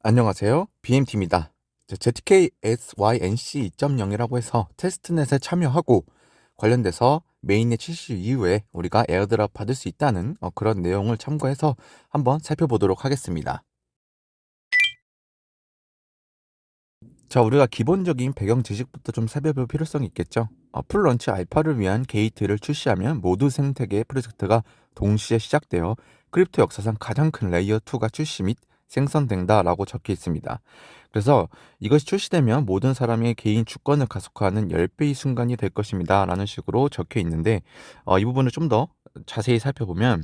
안녕하세요. BMT입니다. ZK-SYNC 2.0이라고 해서 테스트넷에 참여하고 관련돼서 메인넷 출시 이후에 우리가 에어드랍 받을 수 있다는 그런 내용을 참고해서 한번 살펴보도록 하겠습니다. 자, 우리가 기본적인 배경 지식부터 좀 살펴볼 필요성이 있겠죠. 풀런치 알파를 위한 게이트를 출시하면 모두 생태계 프로젝트가 동시에 시작되어 크립토 역사상 가장 큰 레이어 2가 출시 및 생성된다라고 적혀 있습니다. 그래서 이것이 출시되면 모든 사람의 개인 주권을 가속화하는 10배의 순간이 될 것입니다. 라는 식으로 적혀 있는데 이 부분을 좀 더 자세히 살펴보면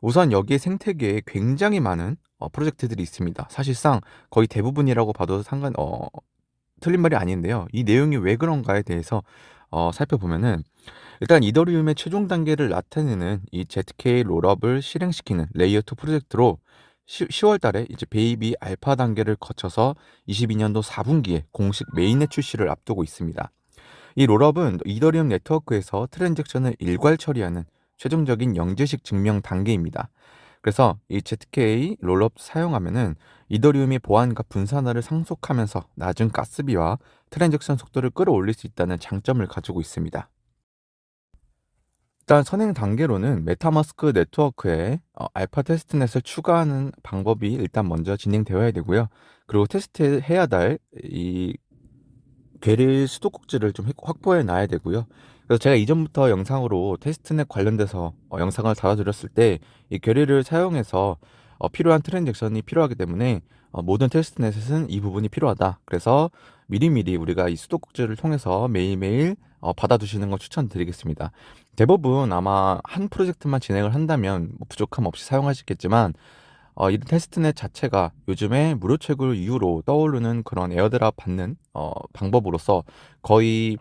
우선 여기에 생태계에 굉장히 많은 프로젝트들이 있습니다. 사실상 거의 대부분이라고 봐도 틀린 말이 아닌데요. 이 내용이 왜 그런가에 대해서 살펴보면은 일단 이더리움의 최종 단계를 나타내는 이 ZK 롤업을 실행시키는 레이어 2 프로젝트로 10월 달에 이제 베이비 알파 단계를 거쳐서 22년도 4분기에 공식 메인넷 출시를 앞두고 있습니다. 이 롤업은 이더리움 네트워크에서 트랜잭션을 일괄 처리하는 최종적인 영재식 증명 단계입니다. 그래서 이 ZK 롤업 사용하면은 이더리움이 보안과 분산화를 상속하면서 낮은 가스비와 트랜잭션 속도를 끌어올릴 수 있다는 장점을 가지고 있습니다. 일단 선행 단계로는 메타마스크 네트워크에 알파 테스트넷을 추가하는 방법이 일단 먼저 진행되어야 되고요. 그리고 테스트해야 될이 괴릴 수도꼭지를 좀 확보해 놔야 되고요. 그래서 제가 이전부터 영상으로 테스트넷 관련돼서 영상을 달아드렸을 때 이 괴리를 사용해서 필요한 트랜잭션이 필요하기 때문에 모든 테스트넷은 이 부분이 필요하다. 그래서 미리미리 우리가 이 수도꼭지를 통해서 매일매일 받아두시는 걸 추천드리겠습니다. 대부분 아마 한 프로젝트만 진행을 한다면 뭐 부족함 없이 사용하시겠지만 이 테스트넷 자체가 요즘에 무료 채굴 이후로 떠오르는 그런 에어드랍 받는 방법으로서 거의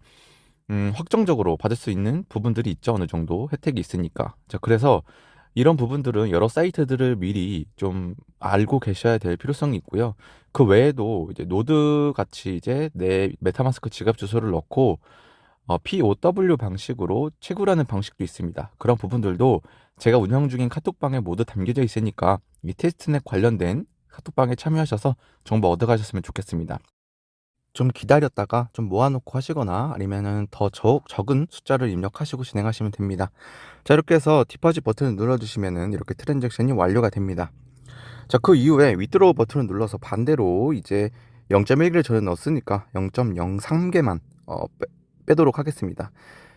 확정적으로 받을 수 있는 부분들이 있죠. 어느 정도 혜택이 있으니까. 자, 그래서 이런 부분들은 여러 사이트들을 미리 좀 알고 계셔야 될 필요성이 있고요. 그 외에도 이제 노드 같이 이제 내 메타마스크 지갑 주소를 넣고 POW 방식으로 채굴하는 방식도 있습니다. 그런 부분들도 제가 운영 중인 카톡방에 모두 담겨져 있으니까 이 테스트넷 관련된 카톡방에 참여하셔서 정보 얻어가셨으면 좋겠습니다. 좀 기다렸다가 좀 모아놓고 하시거나 아니면은 더 적은 숫자를 입력하시고 진행하시면 됩니다. 자, 이렇게 해서 디파짓 버튼을 눌러주시면은 이렇게 트랜잭션이 완료가 됩니다. 자, 그 이후에 위드로우 버튼을 눌러서 반대로 이제 0.1개를 저는 넣었으니까 0.03개만 빼도록 하겠습니다.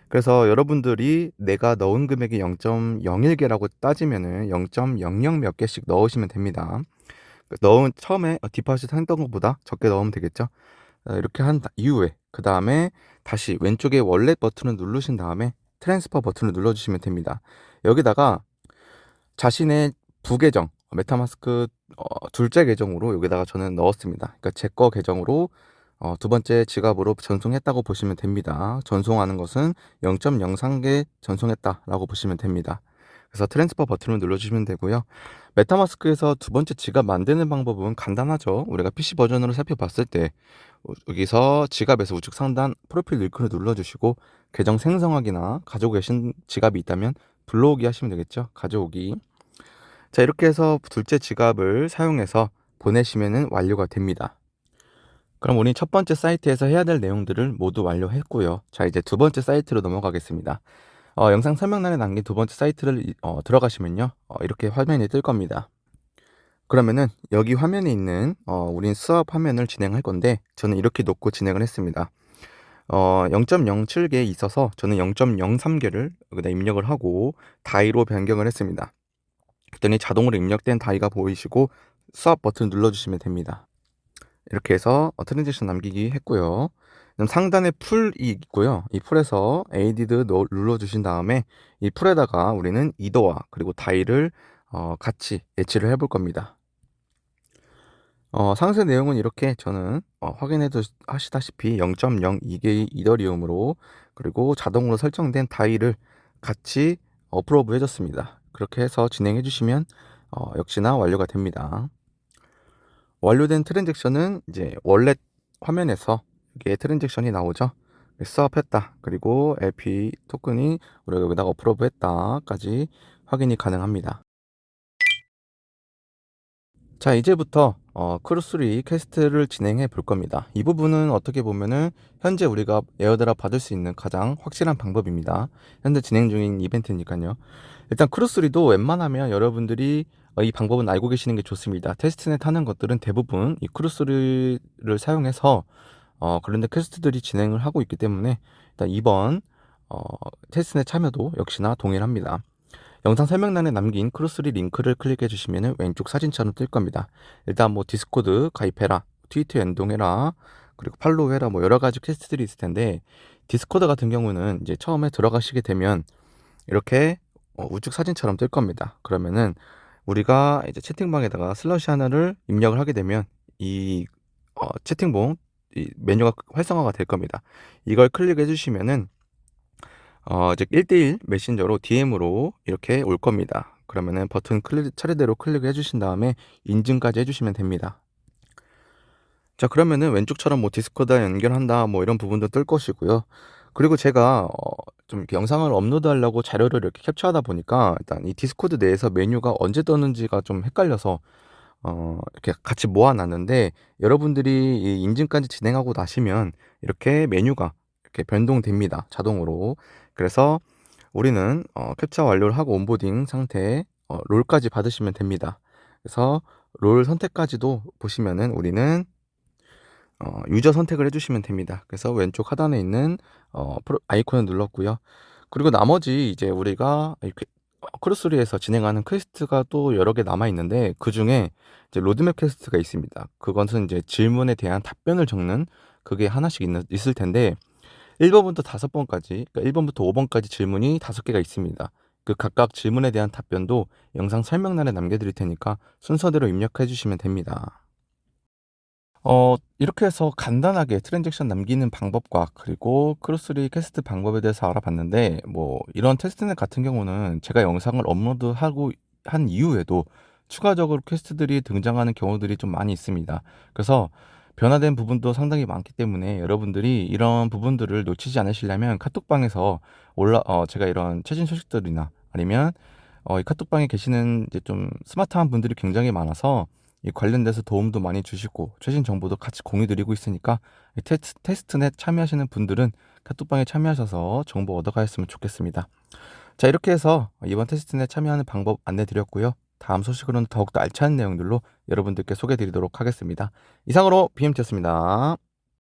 그래서 여러분들이 내가 넣은 금액이 0.01개라고 따지면은 0.00 몇 개씩 넣으시면 됩니다. 넣은 처음에 디파짓 했던 것보다 적게 넣으면 되겠죠. 이렇게 한 이후에 그 다음에 다시 왼쪽에 월렛 버튼을 누르신 다음에 트랜스퍼 버튼을 눌러주시면 됩니다. 여기다가 자신의 부계정 메타마스크 둘째 계정으로 여기다가 저는 넣었습니다. 그러니까 제 거 계정으로 두 번째 지갑으로 전송했다고 보시면 됩니다. 전송하는 것은 0.03개 전송했다라고 보시면 됩니다. 그래서 트랜스퍼 버튼을 눌러주시면 되고요. 메타마스크에서 두 번째 지갑 만드는 방법은 간단하죠. 우리가 PC 버전으로 살펴봤을 때 여기서 지갑에서 우측 상단 프로필 링크를 눌러주시고 계정 생성하기나 가지고 계신 지갑이 있다면 불러오기 하시면 되겠죠. 가져오기. 자, 이렇게 해서 둘째 지갑을 사용해서 보내시면 완료가 됩니다. 그럼 우리 첫 번째 사이트에서 해야 될 내용들을 모두 완료했고요. 자, 이제 두 번째 사이트로 넘어가겠습니다. 영상 설명란에 남긴 두 번째 사이트를 들어가시면요. 이렇게 화면이 뜰 겁니다. 그러면은 여기 화면에 있는 우린 수업 화면을 진행할 건데 저는 이렇게 놓고 진행을 했습니다. 0.07개에 있어서 저는 0.03개를 여기다 입력을 하고 다이로 변경을 했습니다. 그랬더니 자동으로 입력된 다이가 보이시고 수업 버튼 눌러주시면 됩니다. 이렇게 해서 트랜지션 남기기 했고요. 그럼 상단에 풀이 있고요. 이 풀에서 add 눌러주신 다음에 이 풀에다가 우리는 이더와 그리고 다이를 같이 예치를 해볼 겁니다. 상세 내용은 이렇게 저는 확인해도 하시다시피 0.02개의 이더리움으로 그리고 자동으로 설정된 다이를 같이 어프로브 해줬습니다. 그렇게 해서 진행해 주시면 역시나 완료가 됩니다. 완료된 트랜잭션은 이제 월렛 화면에서 이게 트랜잭션이 나오죠. 수업했다 그리고 LP 토큰이 우리가 여기다가 어프로브 했다까지 확인이 가능합니다. 자, 이제부터 크루3 퀘스트를 진행해 볼 겁니다. 이 부분은 어떻게 보면은 현재 우리가 에어드랍 받을 수 있는 가장 확실한 방법입니다. 현재 진행 중인 이벤트니까요. 일단 크루3도 웬만하면 여러분들이 이 방법은 알고 계시는 게 좋습니다. 테스트넷 하는 것들은 대부분 이 크루3를 사용해서 그런데 퀘스트들이 진행을 하고 있기 때문에 일단 이번 어, 테스트넷 참여도 역시나 동일합니다. 영상 설명란에 남긴 크루3 링크를 클릭해 주시면 왼쪽 사진처럼 뜰 겁니다. 일단 뭐 디스코드 가입해라, 트위터 연동해라, 그리고 팔로우해라, 뭐 여러 가지 퀘스트들이 있을 텐데, 디스코드 같은 경우는 이제 처음에 들어가시게 되면 이렇게 우측 사진처럼 뜰 겁니다. 그러면은 우리가 이제 채팅방에다가 슬러시 하나를 입력을 하게 되면 이 채팅봉 이 메뉴가 활성화가 될 겁니다. 이걸 클릭해 주시면은 이제 1대1 메신저로 DM으로 이렇게 올 겁니다. 그러면은 버튼 차례대로 클릭해 주신 다음에 인증까지 해주시면 됩니다. 자, 그러면은 왼쪽처럼 뭐 디스코드 연결한다 뭐 이런 부분도 뜰 것이고요. 그리고 제가 좀 이렇게 영상을 업로드하려고 자료를 이렇게 캡처하다 보니까 일단 이 디스코드 내에서 메뉴가 언제 떴는지가 좀 헷갈려서 이렇게 같이 모아놨는데, 여러분들이 이 인증까지 진행하고 나시면 이렇게 메뉴가 이렇게 변동됩니다. 자동으로. 그래서 우리는 캡처 완료를 하고 온보딩 상태에 롤까지 받으시면 됩니다. 그래서 롤 선택까지도 보시면은 우리는 유저 선택을 해주시면 됩니다. 그래서 왼쪽 하단에 있는 아이콘을 눌렀고요. 그리고 나머지 이제 우리가 이렇게 크루스리에서 진행하는 퀘스트가 또 여러 개 남아 있는데, 그 중에 이제 로드맵 퀘스트가 있습니다. 그것은 이제 질문에 대한 답변을 적는 그게 하나씩 있을 텐데, 1번부터 5번까지, 그러니까 1번부터 5번까지 질문이 5개가 있습니다. 그 각각 질문에 대한 답변도 영상 설명란에 남겨드릴 테니까 순서대로 입력해 주시면 됩니다. 이렇게 해서 간단하게 트랜잭션 남기는 방법과 그리고 크루스리 퀘스트 방법에 대해서 알아봤는데, 뭐 이런 테스트넷 같은 경우는 제가 영상을 업로드하고 한 이후에도 추가적으로 퀘스트들이 등장하는 경우들이 좀 많이 있습니다. 그래서 변화된 부분도 상당히 많기 때문에 여러분들이 이런 부분들을 놓치지 않으시려면 카톡방에서 제가 이런 최신 소식들이나 아니면 이 카톡방에 계시는 이제 좀 스마트한 분들이 굉장히 많아서 이 관련돼서 도움도 많이 주시고 최신 정보도 같이 공유 드리고 있으니까, 이 테스트넷 참여하시는 분들은 카톡방에 참여하셔서 정보 얻어가셨으면 좋겠습니다. 자, 이렇게 해서 이번 테스트넷 참여하는 방법 안내 드렸고요. 다음 소식으로는 더욱더 알찬 내용들로 여러분들께 소개해 드리도록 하겠습니다. 이상으로 BMT였습니다.